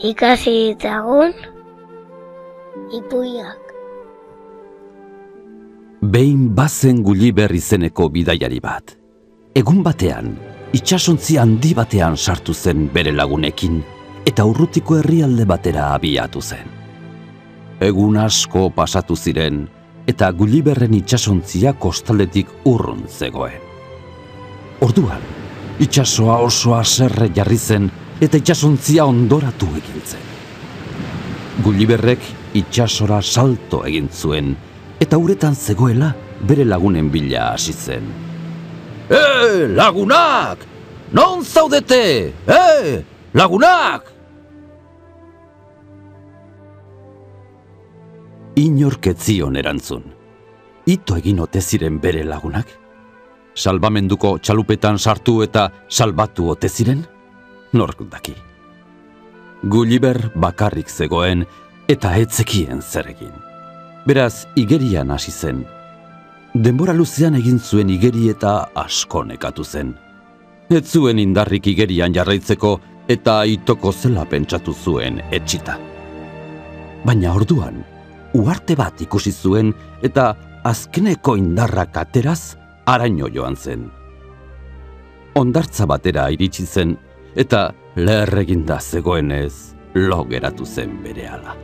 ikasi ditzagun ipuiak. Behin bazen Gulliver izeneko bidaiari bat. Egun batean, itsasontzi handi batean sartu zen bere lagunekin, eta urrutiko herrialde batera abiatu zen. Egun asko pasatu ziren, eta Gulliverren itsasontzia kostaldetik urrun zegoen. Orduan, itsasoa oso haserre jarri zen, eta itsasontzia ondoratu egin zen. Gulliverrek itsasora salto egin zuen, eta uretan zegoela bere lagunen bila hasi zen. Lagunak! Non zaudete? Lagunak! Inork ez zion erantzun. Ito egin ote ziren bere lagunak? Salbamenduko txalupetan sartu eta salbatu ote ziren? Nork daki. Gulliver bakarrik zegoen eta ez zekien zer egin. Beraz, igerian hasi zen. Denbora luzean egin zuen igeri eta asko nekatu zen. Ez zuen indarrik igerian jarraitzeko eta itoko zela pentsatu zuen etsita. Baina orduan, uharte bat ikusi zuen eta azkeneko indarrak ateraz haraino joan zen. Hondartza batera iritsi zen eta leher eginda zegoenez lo geratu zen berehala.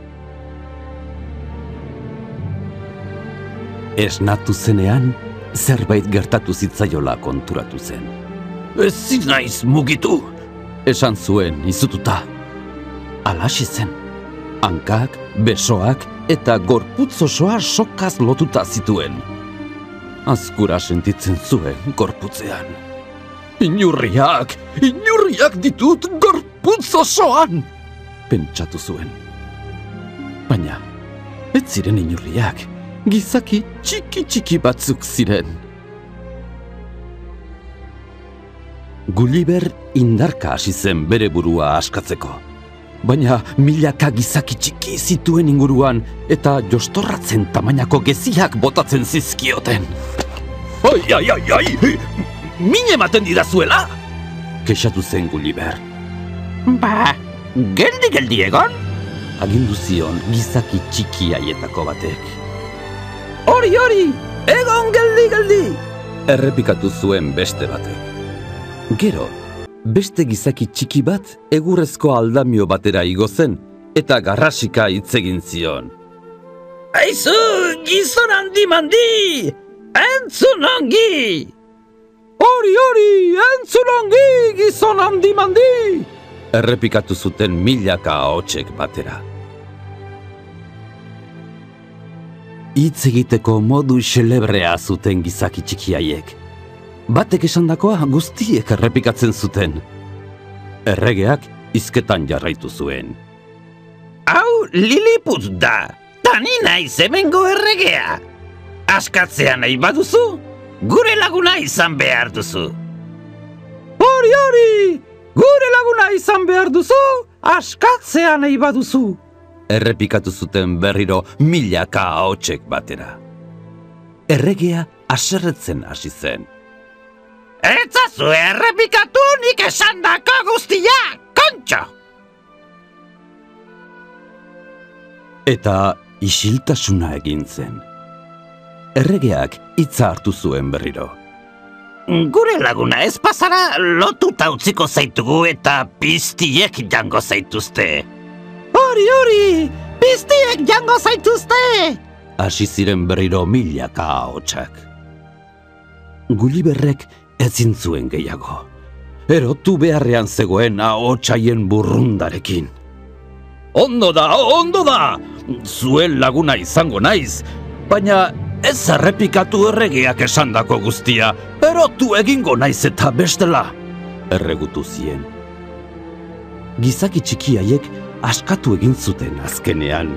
Esnatu zenean, zerbait gertatu zitzaiola konturatu zen. Ezin naiz mugitu, esan zuen izututa. Halaxe zen. Hankak, besoak eta gorputz osoa sokaz lotuta zituen. Azkura sentitzen zuen gorputzean. Inurriak ditut gorputz osoan, pentsatu zuen. Baina, ez ziren inurriak, gizaki txiki batzuk ziren. Gulliver indarka hasi zen bere burua askatzeko. Baina milaka gizaki txiki zituen inguruan eta jostorratzen tamainako geziak botatzen zizkioten. Ai! Min ematen didazuela? Kexatu zen Gulliver. Ba, geldi egon? Agindu zion gizaki txiki haietako batek. Hori, egon geldi! Errepikatu zuen beste batek. Gero, beste gizaki txiki bat egurrezko aldamio batera igo zen eta garrasika hitz egin zion. Aizu, gizon handi mandi! Entzun ongi! Hori, entzun ongi, gizon handi mandi! Errepikatu zuten milaka ahotsek batera. Hitz egiteko modu xelebrea zuten gizaki txiki haiek. Batek esandakoa guztiek errepikatzen zuten. Erregeak hizketan jarraitu zuen. Hau Liliput da, tani naiz hemengo erregea. Askatzea nahi baduzu, gure laguna izan behar duzu. Hori, gure laguna izan behar duzu, askatzea nahi baduzu. Errepikatu zuten berriro milaka ahotsek batera. Erregea haserretzen hasi zen. Etzazu errepikatu nik esandako guztia, kontxo! Eta isiltasuna egin zen. Erregeak hitza hartu zuen berriro. Gure laguna ez pasara lotuta utziko zaitugu eta piztiek jango zaituzte. Hori, piztiek jango zaituzte! Hasi ziren berriro milaka ahotsak. Gulliverrek ezin zuen gehiago. Erotu beharrean zegoen ahotsaien burrundarekin. Ondo da! Zuen laguna izango naiz, baina ez errepikatu erregeak esandako guztia, erotu egingo naiz eta bestela, erregutu zien. Gizaki txiki haiek askatu egin zuten azkenean,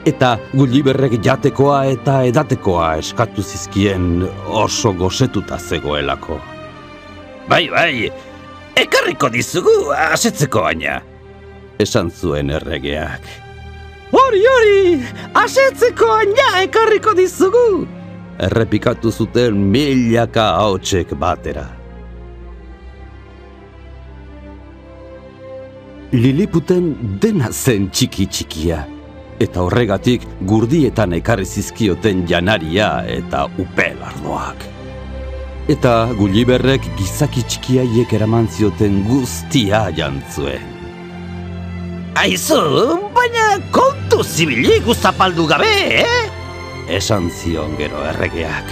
eta Gulliverrek jatekoa eta edatekoa eskatu zizkien oso gosetuta zegoelako. Bai, ekarriko dizugu asetzeko baina, esan zuen erregeak. Hori, asetzeko baina ekarriko dizugu, errepikatu zuten milaka ahotsek batera. Liliputen dena zen txiki-txikia, eta horregatik gurdietan ekarri zizkioten janaria eta upelardoak. Eta Gulliverrek gizaki txikiaiek eraman zioten guztia jantzuen. Aizu, baina kontu zibilik zapaldu gabe, Esan zion gero erregeak.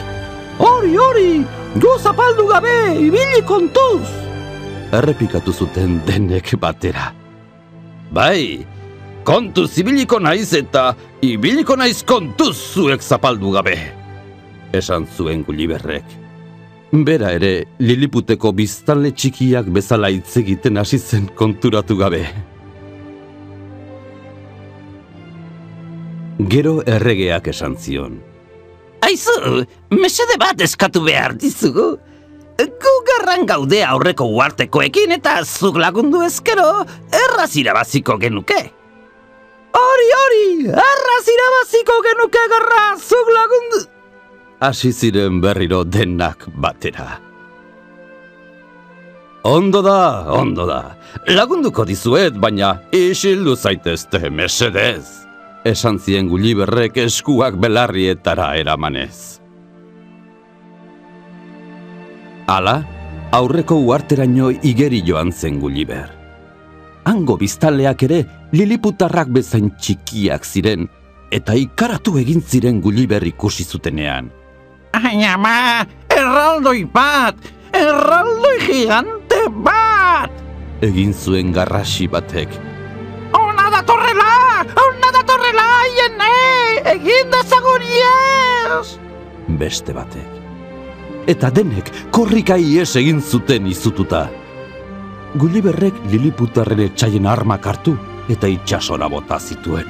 Hori, zapaldu gabe, ibili kontuz! Errepikatu zuten denek batera. Bai, kontu zibiliko naiz eta ibiliko naiz kontuz zuek zapaldu gabe. Esan zuen Gulliverrek. Bera ere, Liliputeko biztanle txikiak bezala hitz egiten hasi zen konturatu gabe. Gero erregeak esan zion. Aizu, mesede bat eskatu behar dizugu. Gu gerran gaude aurreko uartekoekin eta zuk lagundu ezkero erraz irabaziko genuke. Hori, erraz irabaziko genuke gerra zuk lagundu... Hasi ziren berriro denak batera. Ondo da. Lagunduko dizuet, baina isildu zaitezte mesedez. Esan zien Gulliverrek eskuak belarrietara eramanez. Hala, aurreko uarteraino igeri joan zen Gulliver. Hango biztanleak ere liliputarrak bezain txikiak ziren, eta ikaratu egin ziren Gulliver ikusi zutenean. Ai ama, erraldoi gigante bat! Egin zuen garrasi batek. Ona datorrela, hiene! Egin dezagun ies! Beste batek. Eta denek korrika ies egin zuten izututa. Gulliverrek liliputarren etxaien armak hartu eta itsasora bota zituen.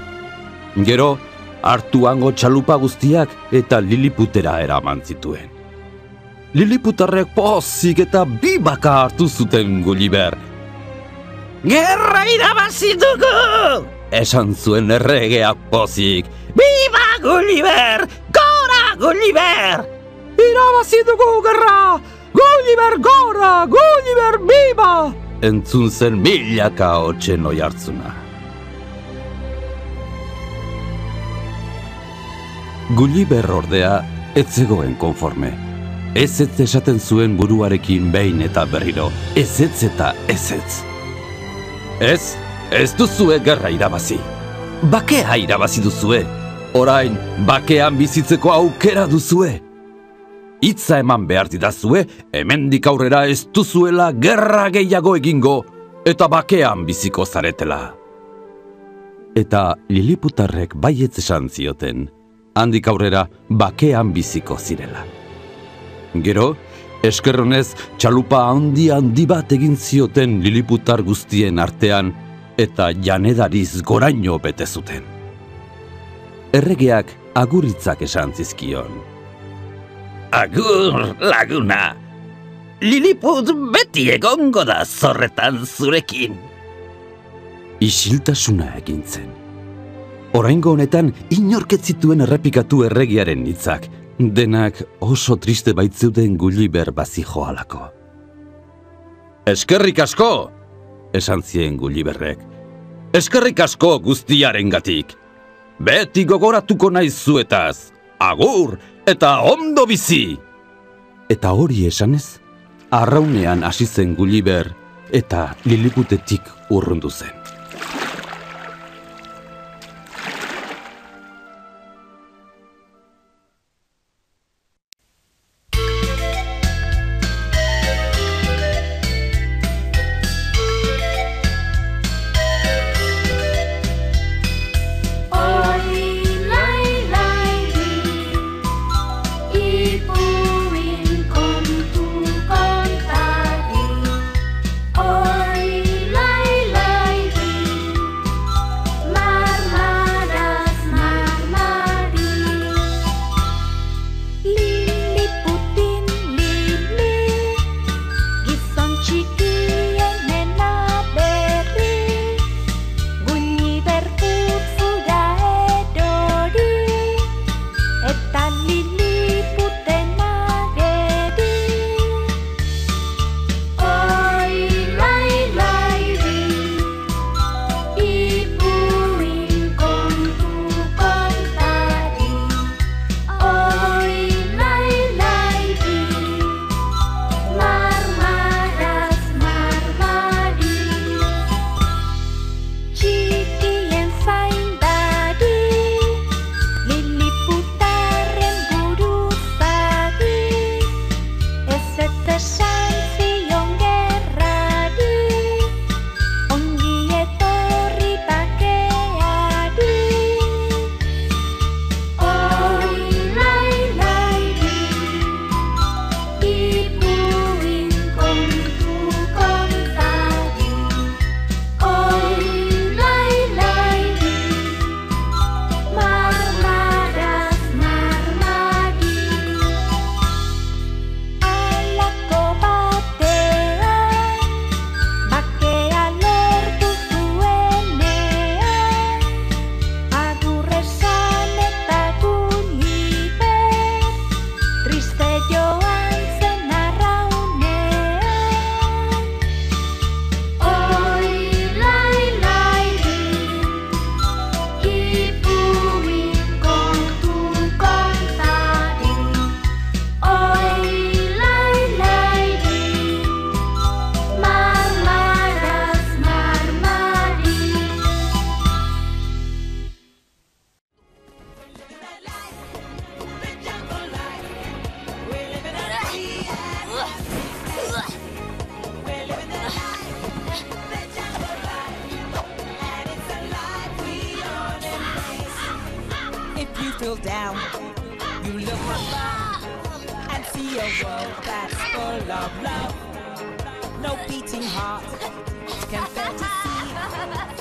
Gero, hartu hango txalupa guztiak eta Liliputera eraman zituen. Liliputarrek pozik eta bibaka hartu zuten Gulliver. Gerra irabazi dugu! Esan zuen erregeak pozik. Biba Gulliver! Gora Gulliver! Irabazi dugu gerra! Gulliver gora! Gulliver biba! Entzun zen milaka hotsen oihartzuna. Gulliver ordea ez zegoen konforme. Ez esaten zuen buruarekin behin eta berriro. Ez eta ez. Ez duzue gerra irabazi. Bakea irabazi duzue. Orain, bakean bizitzeko aukera duzue. Hitza eman behar didazue, hemendik aurrera ez duzuela gerra gehiago egingo, eta bakean biziko zaretela. Eta Liliputarrek baietz esan zioten, handik aurrera bakean biziko zirela. Gero, eskerronez txalupa handi bat egin zioten Liliputar guztien artean eta janedariz goraino bete zuten. Erregeak aguritzak esan zizkion. Agur, laguna! Liliput beti egongo da zorretan zurekin. Isiltasuna egin zen. Oraingo honetan inork ez zituen errepikatu erregiaren hitzak, denak oso triste baitzeuden Gulliver bazijoalako. Eskerrik asko! Esan zien Gulliverrek. Eskerrik asko guztiarengatik. Beti gogoratuko naiz zuetaz. Agur eta ondo bizi! Eta hori esanez, arraunean hasi zen Gulliver eta Liliputetik urrundu zen. feel down, you look above and see a world that's full of love. No beating heart can fail to see